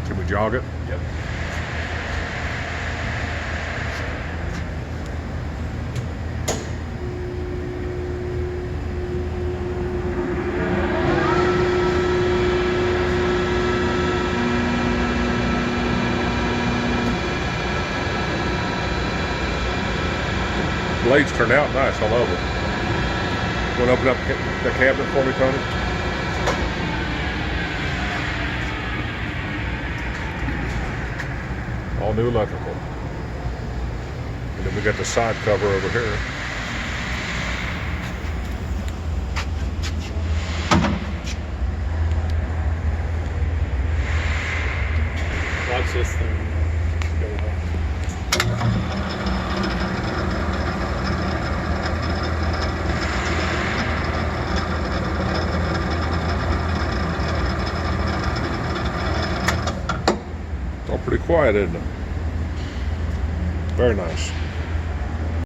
Can we jog it? Yep. Blades turned out nice all over. Want to open up the cabinet for me, Tony? All new electrical. And then we got the side cover over here. Watch this thing go off. All pretty quiet, isn't it? Very nice.